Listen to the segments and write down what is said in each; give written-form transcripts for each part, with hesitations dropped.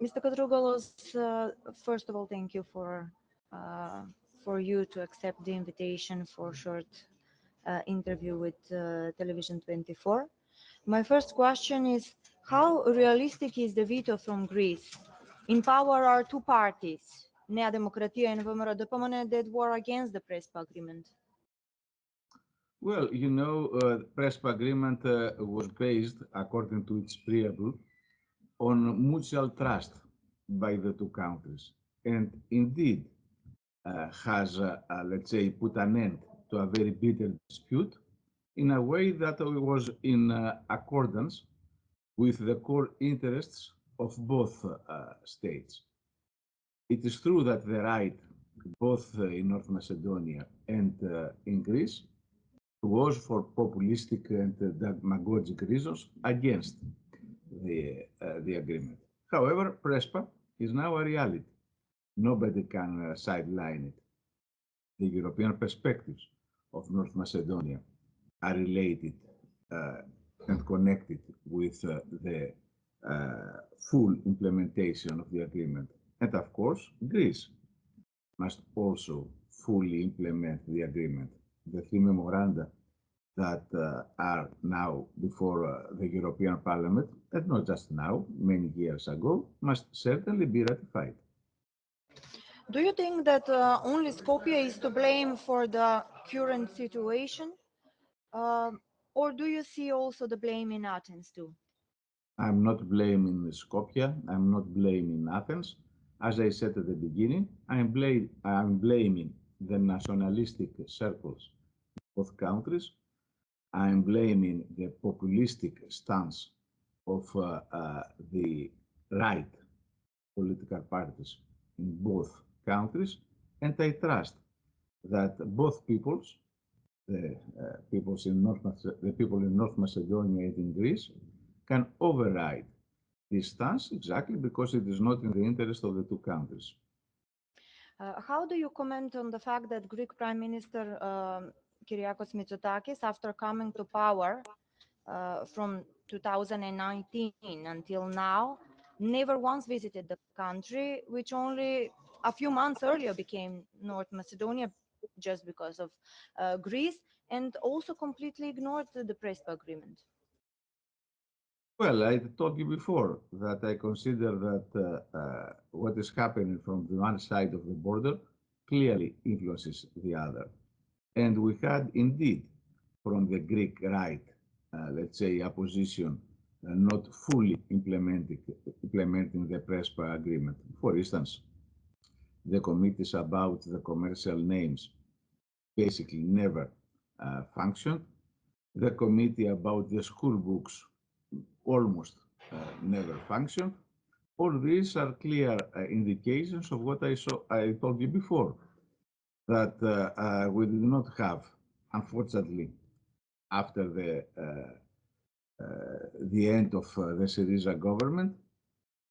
Mr. Katrugalos, first of all, thank you for you to accept the invitation for a short interview with Television 24. My first question is, how realistic is the veto from Greece? In power are two parties, Nea Democratia and memoranda, that were against the Prespa agreement. Well, you know, the Prespa agreement was based, according to its preamble, on mutual trust by the two countries, and indeed has, let's say, put an end to a very bitter dispute in a way that was in accordance with the core interests of both states. It is true that the right, both in North Macedonia and in Greece, was for populistic and demagogic reasons against the agreement. However, Prespa is now a reality. Nobody can sideline it. The European perspectives of North Macedonia are related and connected with the full implementation of the agreement. And of course, Greece must also fully implement the agreement. The three memoranda that are now before the European Parliament, and not just now, many years ago, must certainly be ratified. Do you think that only Skopje is to blame for the current situation? Or do you see also the blame in Athens too? I'm not blaming Skopje, I'm not blaming Athens. As I said at the beginning, I'm blaming the nationalistic circles in both countries. I'm blaming the populistic stance of the right political parties in both countries, and I trust that both peoples, the people in North Macedonia and in Greece, can override this stance exactly because it is not in the interest of the two countries. How do you comment on the fact that Greek Prime Minister Kyriakos Micotakis, after coming to power from 2019 until now, never once visited the country, which only a few months earlier became North Macedonia just because of Greece, and also completely ignored the Prespa agreement? Well, I told you before that I consider that what is happening from the one side of the border clearly influences the other. And we had indeed from the Greek right, let's say, a position not fully implementing the Prespa agreement. For instance, the committees about the commercial names basically never functioned. The committee about the school books almost never functioned. All these are clear indications of what I told you before, that we did not have, unfortunately, after the end of the Syriza government,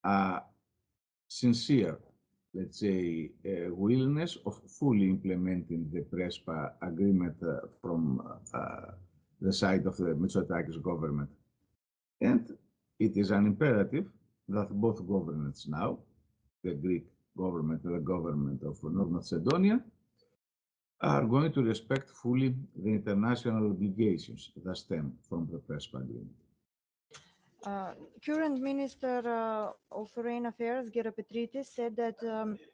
a sincere, let's say, willingness of fully implementing the Prespa agreement from the side of the Micotakis government. And it is an imperative that both governments now, the Greek government and the government of North Macedonia, are going to respect fully the international obligations that stem from the Prespa agreement. Current Minister of Foreign Affairs, Gerapetritis, said that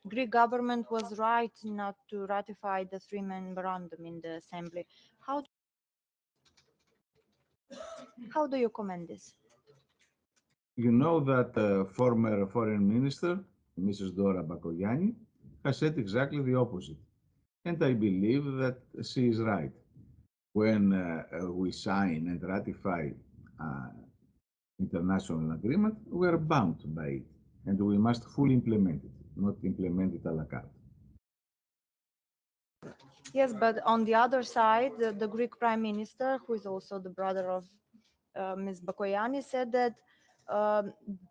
Greek government was right not to ratify the three memorandum in the Assembly. How do you comment this? You know that former Foreign Minister, Mrs. Dora Bakoyanni, has said exactly the opposite. And I believe that she is right. When we sign and ratify international agreement, we are bound by it. And we must fully implement it, not implement it a la carte. Yes, but on the other side, the Greek Prime Minister, who is also the brother of Ms. Bakoyanni, said that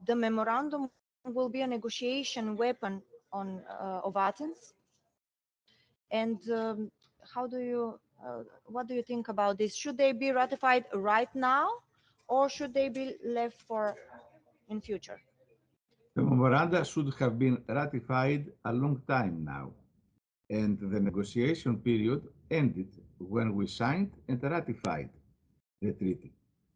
the memorandum will be a negotiation weapon of Athens. And what do you think about this? Should they be ratified right now, or should they be left for in future? The memoranda should have been ratified a long time now, and the negotiation period ended when we signed and ratified the treaty,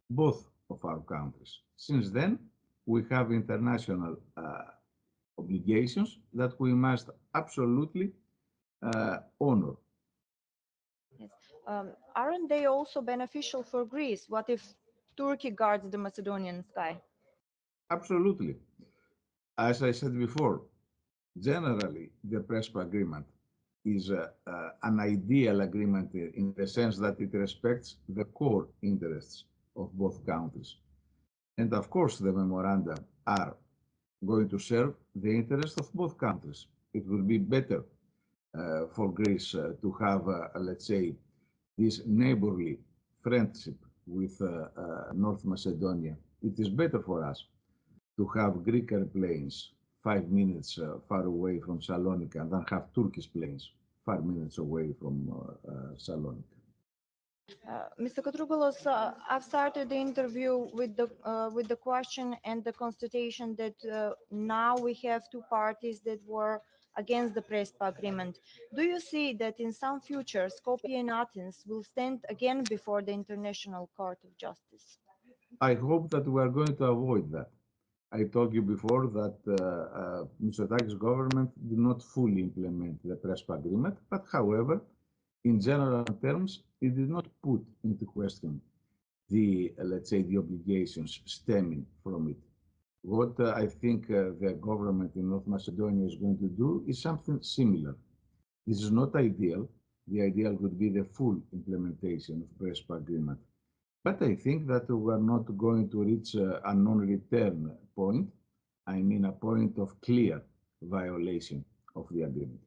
both of our countries. Since then, we have international obligations that we must absolutely honor. Yes. Aren't they also beneficial for Greece? What if Turkey guards the Macedonian sky? Absolutely. As I said before, generally, the Prespa agreement is an ideal agreement in the sense that it respects the core interests of both countries. And of course, the memoranda are going to serve the interests of both countries. It will be better for Greece to have, let's say, this neighborly friendship with North Macedonia. It is better for us to have Greek airplanes 5 minutes far away from Salonika than have Turkish planes 5 minutes away from Salonika. Mr. Kotrougalos, I've started the interview with the question and the constatation that now we have two parties that were against the Prespa agreement. Do you see that in some future, Skopje and Athens will stand again before the International Court of Justice? I hope that we are going to avoid that. I told you before that Micotakis government did not fully implement the Prespa agreement, but however, in general terms, it did not put into question the, let's say, the obligations stemming from it. What I think the government in North Macedonia is going to do is something similar. This is not ideal. The ideal would be the full implementation of Prespa agreement. But I think that we are not going to reach a non-return point. I mean a point of clear violation of the agreement.